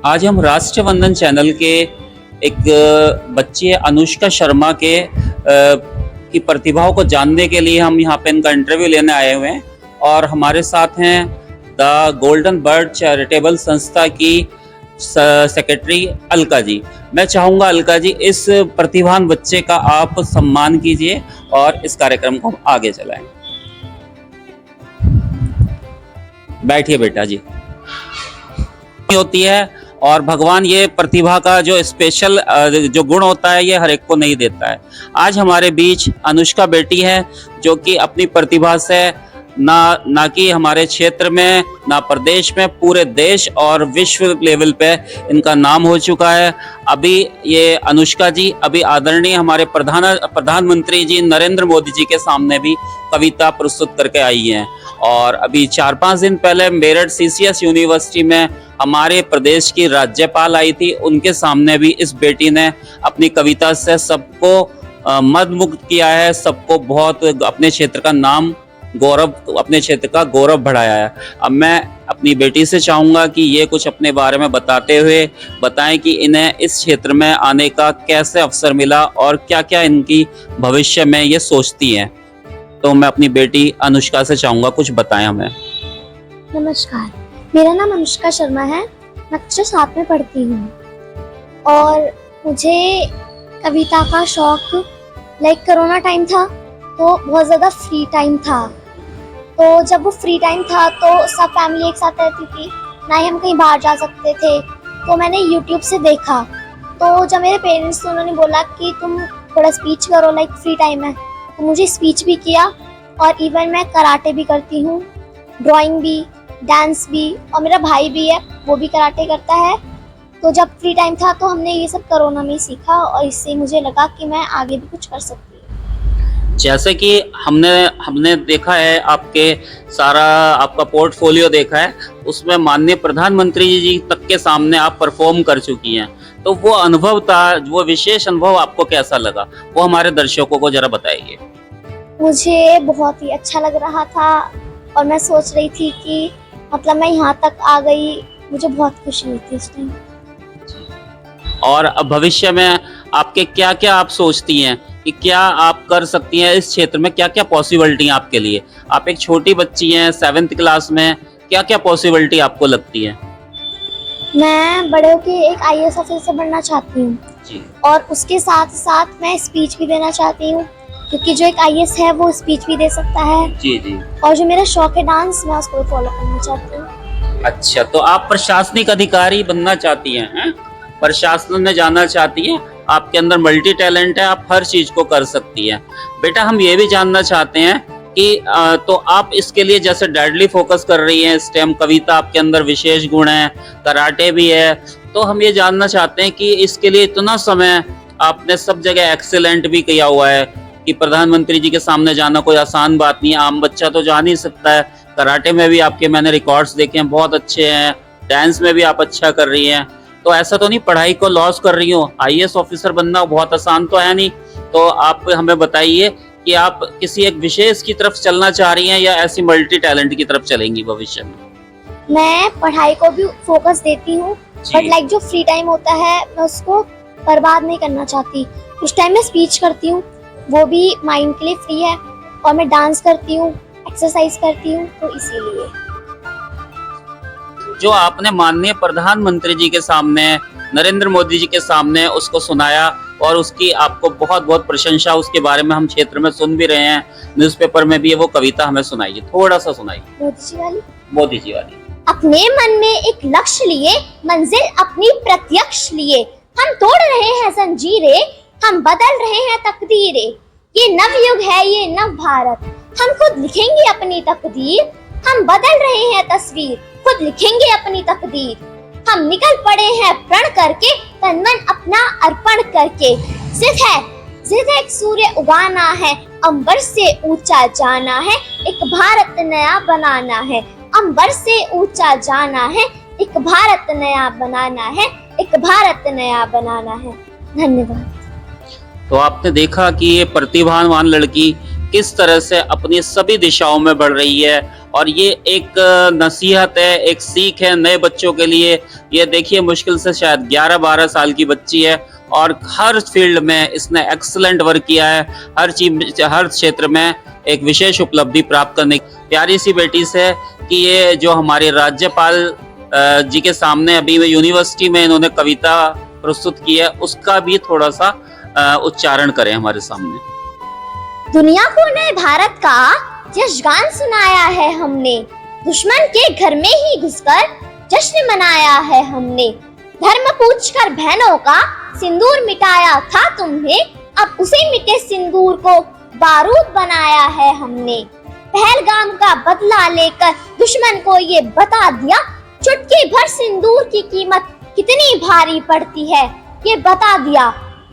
आज हम राष्ट्रीय वंदन चैनल के एक बच्ची है अनुष्का शर्मा की प्रतिभाओं को जानने के लिए हम यहाँ पे इनका इंटरव्यू लेने आए हुए हैं और हमारे साथ हैं द गोल्डन बर्ड चैरिटेबल संस्था की सेक्रेटरी अलका जी। मैं चाहूँगा अलका जी इस प्रतिभावान बच्चे का आप सम्मान कीजिए और इस कार्यक्रम को आगे चलाएं। बैठिए बेटा जी। होती है और भगवान ये प्रतिभा का जो स्पेशल जो गुण होता है ये हर एक को नहीं देता है। आज हमारे बीच अनुष्का बेटी है जो कि अपनी प्रतिभा से ना कि हमारे क्षेत्र में ना प्रदेश में पूरे देश और विश्व लेवल पे इनका नाम हो चुका है। अभी ये अनुष्का जी अभी आदरणीय हमारे प्रधानमंत्री जी नरेंद्र मोदी जी के सामने भी कविता प्रस्तुत करके आई हैं और अभी 4-5 दिन पहले मेरठ CCS यूनिवर्सिटी में हमारे प्रदेश की राज्यपाल आई थी, उनके सामने भी इस बेटी ने अपनी कविता से सबको मंत्रमुग्ध किया है, सबको बहुत अपने क्षेत्र का नाम अपने क्षेत्र का गौरव बढ़ाया है। अब मैं अपनी बेटी से चाहूँगा कि ये कुछ अपने बारे में बताते हुए बताएं कि इन्हें इस क्षेत्र में आने का कैसे अवसर मिला और क्या क्या इनकी भविष्य में ये सोचती हैं। तो मैं अपनी बेटी अनुष्का से चाहूँगा कुछ बताएं हमें। नमस्कार, मेरा नाम अनुष्का शर्मा है। मैं कक्षा 7 में पढ़ती हूँ और मुझे कविता का शौक कोरोना टाइम था तो बहुत ज़्यादा फ्री टाइम था। तो जब वो फ्री टाइम था तो सब फैमिली एक साथ रहती थी, ना ही हम कहीं बाहर जा सकते थे। तो मैंने YouTube से देखा, तो जब मेरे पेरेंट्स थे उन्होंने बोला कि तुम थोड़ा स्पीच करो, फ्री टाइम है। तो मुझे स्पीच भी किया और इवन मैं कराटे भी करती हूँ, ड्राइंग भी, डांस भी, और मेरा भाई भी है वो भी कराटे करता है। तो जब फ्री टाइम था तो हमने ये सब कोरोना में सीखा और इससे मुझे लगा कि मैं आगे भी कुछ कर सकती हूँ। जैसे कि हमने देखा है आपका पोर्टफोलियो देखा है, उसमें माननीय प्रधानमंत्री जी तक के सामने आप परफॉर्म कर चुकी हैं। तो वो अनुभव था, वो विशेष अनुभव आपको कैसा लगा, वो हमारे दर्शकों को जरा बताइए। मुझे बहुत ही अच्छा लग रहा था और मैं सोच रही थी कि मैं यहाँ तक आ गई, मुझे बहुत खुशी हुई थी उस टाइम। और अब भविष्य में आपके क्या क्या आप सोचती हैं कि क्या आप कर सकती हैं इस क्षेत्र में, क्या क्या पॉसिबिलिटी है आपके लिए? आप एक छोटी बच्ची हैं 7th क्लास में, क्या क्या पॉसिबिलिटी आपको लगती है? मैं बड़े होके एक IAS ऑफिसर बनना चाहती हूँ और उसके साथ साथ मैं स्पीच भी देना चाहती हूँ, क्योंकि जो एक IAS है वो स्पीच भी दे सकता है। जी। और जो मेरा शौक है डांस, मैं उसको फॉलो करना चाहती हूँ। अच्छा, तो आप प्रशासनिक अधिकारी बनना चाहती हैं? प्रशासन में जाना चाहती हैं? आपके अंदर मल्टी टैलेंट है, आप हर चीज को कर सकती हैं। बेटा हम ये भी जानना चाहते हैं कि तो आप इसके लिए जैसे डेडली फोकस कर रही हैं, स्टेम कविता आपके अंदर विशेष गुण है, कराटे भी है, तो हम ये जानना चाहते हैं कि इसके लिए इतना समय आपने सब जगह एक्सीलेंट भी किया हुआ है कि प्रधानमंत्री जी के सामने जाना कोई आसान बात नहीं है, आम बच्चा तो जा नहीं सकता है। कराटे में भी आपके मैंने रिकॉर्ड्स देखे हैं, बहुत अच्छे हैं, डांस में भी आप अच्छा कर रही हैं। तो ऐसा तो नहीं पढ़ाई को लॉस कर रही हो? IAS ऑफिसर बनना बहुत आसान तो है नहीं। तो आप हमें बताइए कि आप किसी एक विशेष की तरफ चलना चाह रही हैं या ऐसी मल्टी टैलेंट की तरफ चलेंगी भविष्य में? मैं पढ़ाई को भी फोकस देती हूँ, बट जो फ्री टाइम होता है मैं उसको बर्बाद नहीं करना चाहती। उस टाइम मैं स्पीच करती हूँ, वो भी माइंड के लिए फ्री है, और मैं डांस करती हूँ, एक्सरसाइज करती हूँ, तो इसीलिए। जो आपने माननीय प्रधानमंत्री जी के सामने, नरेंद्र मोदी जी के सामने उसको सुनाया और उसकी आपको बहुत बहुत प्रशंसा, उसके बारे में हम क्षेत्र में सुन भी रहे हैं, न्यूज़पेपर में भी वो कविता हमें सुनाइए, थोड़ा सा सुनाइए। मोदी जी वाली। अपने मन में एक लक्ष्य लिए, मंजिल अपनी प्रत्यक्ष लिए, हम तोड़ रहे हैं जंजीरें, हम बदल रहे हैं तकदीरें। ये नवयुग है, ये नव भारत, हम खुद लिखेंगे अपनी तकदीर, हम बदल रहे हैं तस्वीर, खुद लिखेंगे अपनी तकदीर। हम निकल पड़े हैं प्रण करके, तन मन अपना अर्पण करके। जिद है एक सूर्य उगाना है, अंबर से ऊंचा जाना है, एक भारत नया बनाना है। अंबर से ऊंचा जाना है, एक भारत नया बनाना है, एक भारत नया बनाना है। धन्यवाद। तो आपने देखा कि ये प्रतिभावान लड़की किस तरह से अपनी सभी दिशाओं में बढ़ रही है और ये एक नसीहत है, एक सीख है नए बच्चों के लिए। ये देखिए मुश्किल से शायद 11-12 साल की बच्ची है और हर फील्ड में इसने एक्सीलेंट वर्क किया है, हर चीज हर क्षेत्र में एक विशेष उपलब्धि प्राप्त करने की प्यारी सी बेटी से कि ये जो हमारे राज्यपाल जी के सामने अभी यूनिवर्सिटी में इन्होंने कविता प्रस्तुत की है उसका भी थोड़ा सा उच्चारण करें हमारे सामने। दुनिया को नए भारत का यशगान सुनाया है हमने, दुश्मन के घर में ही घुसकर जश्न मनाया है हमने। धर्म पूछकर बहनों का सिंदूर मिटाया था तुमने, अब उसे मिटे सिंदूर को बारूद बनाया है हमने। पहलगाम का बदला लेकर दुश्मन को ये बता दिया, चुटकी भर सिंदूर की कीमत कितनी भारी पड़ती है, ये बता दिया।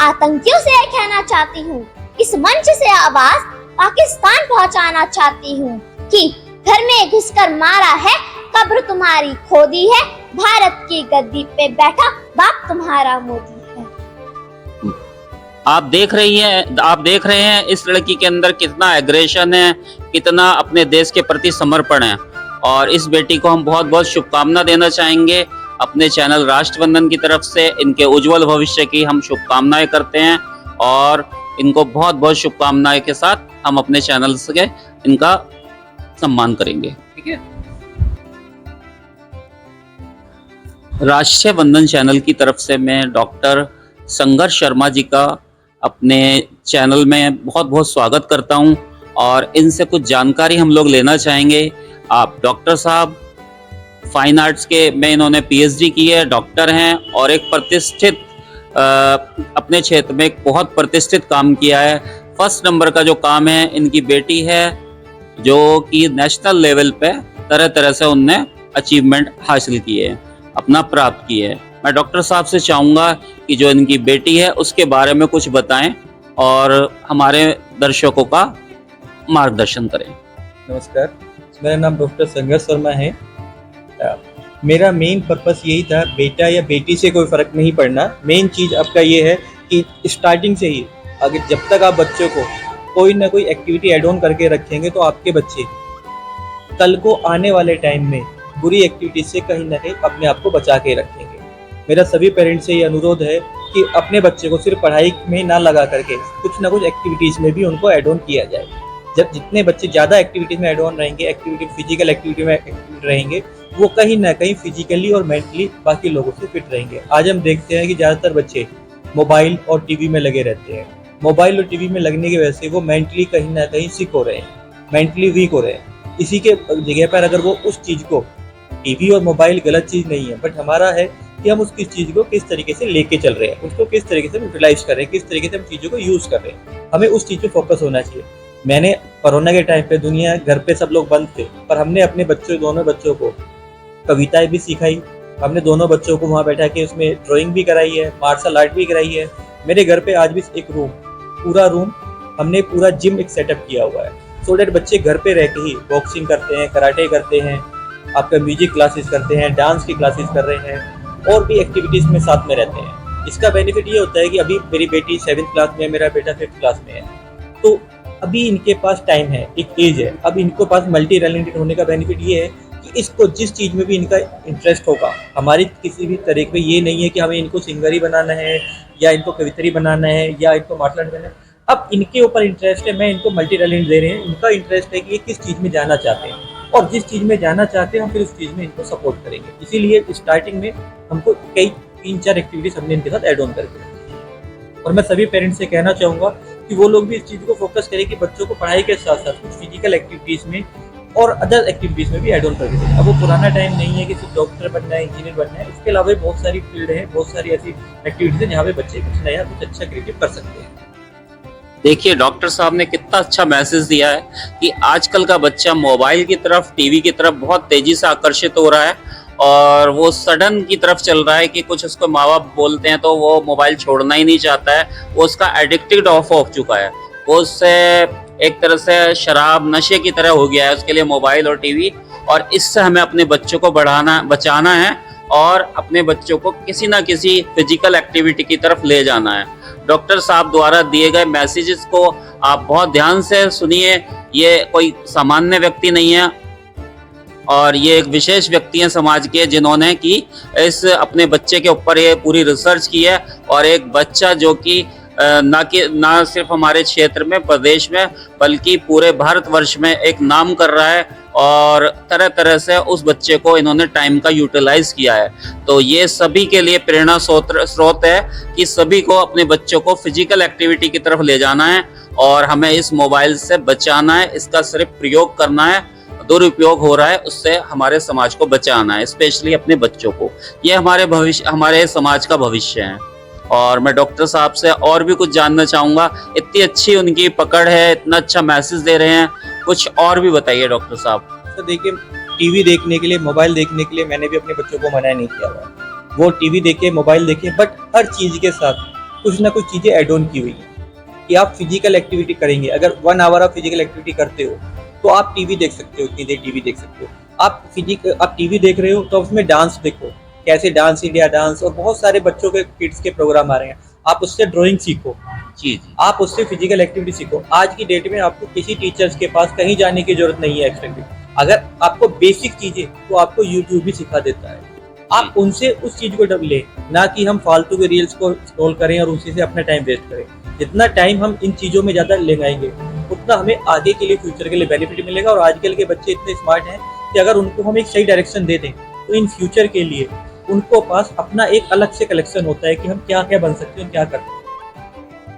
आतंकियों से कहना चाहती हूँ, इस मंच से आवाज पाकिस्तान पहुँचाना चाहती हूँ कि घर में घुसकर मारा है, कब्र तुम्हारी खोदी है, भारत की गद्दी पे बैठा बाप तुम्हारा मोदी है। आप देख रहे हैं इस लड़की के अंदर कितना एग्रेशन है, कितना अपने देश के प्रति समर्पण है। और इस बेटी को हम बहुत बहुत शुभकामना देना चाहेंगे अपने चैनल राष्ट्रवंदन की तरफ से। इनके उज्जवल भविष्य की हम शुभकामनाएं करते हैं और इनको बहुत बहुत शुभकामनाएं के साथ हम अपने चैनल से इनका सम्मान करेंगे। ठीक है। राष्ट्रीय वंदन चैनल की तरफ से मैं डॉक्टर संघर्ष शर्मा जी का अपने चैनल में बहुत बहुत स्वागत करता हूं और इनसे कुछ जानकारी हम लोग लेना चाहेंगे। आप डॉक्टर साहब फाइन आर्ट्स के में इन्होंने पीएचडी की है, डॉक्टर हैं और एक प्रतिष्ठित अपने क्षेत्र में एक बहुत प्रतिष्ठित काम किया है। फर्स्ट नंबर का जो काम है इनकी बेटी है जो कि नेशनल लेवल पे तरह तरह से उनने अचीवमेंट हासिल किए हैं, अपना प्राप्त किए हैं। मैं डॉक्टर साहब से चाहूँगा कि जो इनकी बेटी है उसके बारे में कुछ बताएं और हमारे दर्शकों का मार्गदर्शन करें। नमस्कार, मेरा नाम डॉक्टर संघर्ष शर्मा है। मेरा मेन पर्पस यही था, बेटा या बेटी से कोई फ़र्क नहीं पड़ना। मेन चीज़ आपका ये है कि स्टार्टिंग से ही अगर जब तक आप बच्चों को कोई ना कोई एक्टिविटी ऐड ऑन करके रखेंगे तो आपके बच्चे कल को आने वाले टाइम में बुरी एक्टिविटीज से कहीं ना कहीं अपने आप को बचा के रखेंगे। मेरा सभी पेरेंट्स से ये अनुरोध है कि अपने बच्चे को सिर्फ पढ़ाई में ना लगा करके कुछ ना कुछ एक्टिविटीज़ में भी उनको ऐड ऑन किया जाए। जब जितने बच्चे ज़्यादा एक्टिविटीज़ में ऐड ऑन रहेंगे, फिजिकल एक्टिविटी में एक्टिव रहेंगे, वो कहीं ना कहीं फिजिकली और मेंटली बाकी लोगों से फिट रहेंगे। आज हम देखते हैं कि ज़्यादातर बच्चे मोबाइल और टीवी में लगे रहते हैं। मोबाइल और टीवी में लगने की वजह से वो मेंटली कहीं ना कहीं सिक हो रहे हैं, मेंटली वीक हो रहे हैं। इसी के जगह पर अगर वो उस चीज़ को, टीवी और मोबाइल गलत चीज़ नहीं है, बट हमारा है कि हम उस चीज़ को किस तरीके से लेके चल रहे हैं, उसको किस तरीके से यूटिलाइज कर रहे हैं, किस तरीके से हम चीज़ों को यूज़ कर रहे हैं। हमें उस चीज़ पे फोकस होना चाहिए। मैंने कोरोना के टाइम पे दुनिया घर पे सब लोग बंद थे, पर हमने अपने दोनों बच्चों को कविताएं भी सिखाई। हमने दोनों बच्चों को वहाँ बैठा के उसमें ड्राइंग भी कराई है, मार्शल आर्ट भी कराई है। मेरे घर पे आज भी एक पूरा रूम हमने पूरा जिम एक सेटअप किया हुआ है, सो दैट बच्चे घर पे रह के ही बॉक्सिंग करते हैं, कराटे करते हैं, आपका म्यूजिक क्लासेस करते हैं, डांस की क्लासेस कर रहे हैं और भी एक्टिविटीज़ में साथ में रहते हैं। इसका बेनिफिट ये होता है कि अभी मेरी बेटी 7th क्लास में है, मेरा बेटा 5th क्लास में है, तो अभी इनके पास टाइम है, एक एज है। अब इनको पास मल्टी टैलेंटेड होने का बेनिफिट ये है कि इसको जिस चीज़ में भी इनका इंटरेस्ट होगा, हमारी किसी भी तरीके पे ये नहीं है कि हमें इनको सिंगर ही बनाना है या इनको कवित्री बनाना है या इनको मार्शल आर्ट बनाना है। अब इनके ऊपर इंटरेस्ट है, मैं इनको मल्टी टैलेंट दे रहे हैं। इनका इंटरेस्ट है कि ये किस चीज़ में जाना चाहते हैं और जिस चीज़ में जाना चाहते हैं हम फिर उस चीज़ में इनको सपोर्ट करेंगे। इसीलिए स्टार्टिंग में हमको कई 3-4 एक्टिविटीज़ हमने इनके साथ ऐड ऑन करके, और मैं सभी पेरेंट्स से कहना चाहूँगा कि वो लोग भी इस चीज़ को फोकस करें कि बच्चों को पढ़ाई के साथ साथ कुछ फिजिकल एक्टिविटीज़ में और अदर एक्टिविटीज़ में भी ऐड ऑन करके दें। अब वो पुराना टाइम नहीं है कि सिर्फ डॉक्टर बनना है, इंजीनियर बनना है। इसके अलावा बहुत सारी फील्ड है, बहुत सारी ऐसी एक्टिविटीज़ है जहाँ पे बच्चे कुछ नया, कुछ अच्छा क्रिएटिव कर सकते हैं। देखिए डॉक्टर साहब ने कितना अच्छा मैसेज दिया है कि आजकल का बच्चा मोबाइल की तरफ, टीवी की तरफ बहुत तेजी से आकर्षित हो रहा है और वो सडन की तरफ चल रहा है कि कुछ उसको माँ बाप बोलते हैं तो वो मोबाइल छोड़ना ही नहीं चाहता है। वो उसका एडिक्टेड हो चुका है, वो उससे एक तरह से शराब नशे की तरह हो गया है उसके लिए मोबाइल और टीवी। और इससे हमें अपने बच्चों को बचाना है और अपने बच्चों को किसी ना किसी फिजिकल एक्टिविटी की तरफ ले जाना है। डॉक्टर साहब द्वारा दिए गए मैसेजेस को आप बहुत ध्यान से सुनिए। ये कोई सामान्य व्यक्ति नहीं है, और ये एक विशेष व्यक्ति हैं समाज के जिन्होंने कि इस अपने बच्चे के ऊपर ये पूरी रिसर्च की है। और एक बच्चा जो कि ना सिर्फ हमारे क्षेत्र में, प्रदेश में, बल्कि पूरे भारतवर्ष में एक नाम कर रहा है। और तरह तरह से उस बच्चे को इन्होंने टाइम का यूटिलाइज किया है। तो ये सभी के लिए प्रेरणा स्रोत है कि सभी को अपने बच्चों को फिजिकल एक्टिविटी की तरफ ले जाना है और हमें इस मोबाइल से बचाना है। इसका सिर्फ प्रयोग करना है, दुरुपयोग हो रहा है उससे हमारे समाज को बचाना है, स्पेशली अपने बच्चों को। ये हमारे समाज का भविष्य है। और मैं डॉक्टर साहब से और भी कुछ जानना चाहूँगा। इतनी अच्छी उनकी पकड़ है, इतना अच्छा मैसेज दे रहे हैं, कुछ और भी बताइए डॉक्टर साहब। तो देखिए, टीवी देखने के लिए, मोबाइल देखने के लिए मैंने भी अपने बच्चों को मना नहीं किया हुआ। वो टीवी देखे, मोबाइल देखे, बट हर चीज़ के साथ कुछ ना कुछ चीज़ें एड ऑन की हुई हैं कि आप फिजिकल एक्टिविटी करेंगे। अगर 1 आवर आप फिजिकल एक्टिविटी करते हो तो आप टीवी देख सकते हो, इतनी देर टीवी देख सकते हो। आप टीवी देख रहे हो तो उसमें डांस देखो, कैसे डांस इंडिया डांस और बहुत सारे बच्चों के किड्स के प्रोग्राम आ रहे हैं। आप उससे ड्राइंग सीखो, जी। आप उससे फिजिकल एक्टिविटी सीखो। आज की डेट में आपको किसी टीचर्स के पास कहीं जाने की जरूरत नहीं है एक्स्ट्रा। अगर आपको बेसिक चीजें तो आपको यूट्यूब भी सिखा देता है। आप उनसे उस चीज को ले, ना कि हम फालतू के रील्स को स्क्रॉल करें और उसी से अपना टाइम वेस्ट करें। जितना टाइम हम इन चीजों में ज्यादा लगाएंगे उतना हमें आगे के लिए, फ्यूचर के लिए बेनिफिट मिलेगा। और आजकल के बच्चे इतने स्मार्ट हैं कि अगर उनको हम एक सही डायरेक्शन दे दें तो इन फ्यूचर के लिए उनको पास अपना एक अलग से कलेक्शन होता है कि हम क्या क्या बन सकते हैं, क्या कर सकते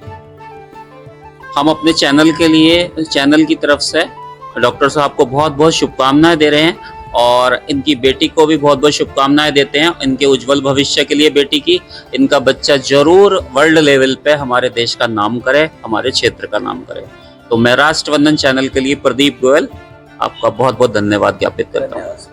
हैं। हम अपने चैनल की तरफ से डॉक्टर साहब को बहुत बहुत शुभकामनाएं दे रहे हैं और इनकी बेटी को भी बहुत बहुत शुभकामनाएं देते हैं इनके उज्जवल भविष्य के लिए। बेटी की, इनका बच्चा जरूर वर्ल्ड लेवल पे हमारे देश का नाम करे, हमारे क्षेत्र का नाम करे। तो मैं राष्ट्रवंदन चैनल के लिए प्रदीप गोयल आपका बहुत बहुत धन्यवाद ज्ञापित करता हूँ।